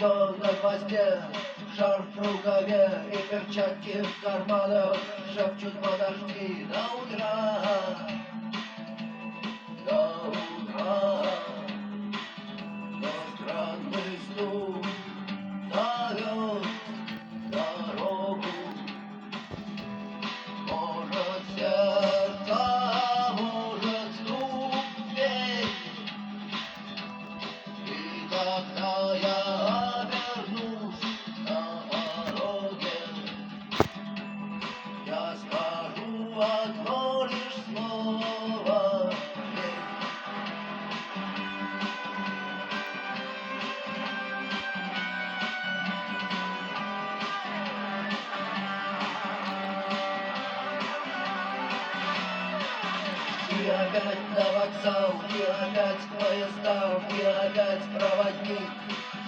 пальто на гвозде, шарф в рукаве и перчатки в карманах шепчут подожди до утра, до утра. Но странный стук зовет дорогу. Может, сердце, может, стук дверь. И когда я обернусь на пороге, я скажу одно лишь слово. И опять на вокзал, и опять к поездам, и опять проводник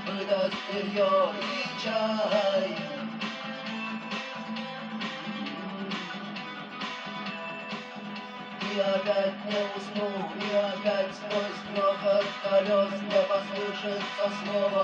выдаст белье и чай. И опять не усну, и опять сквозь грохот колес не послышится снова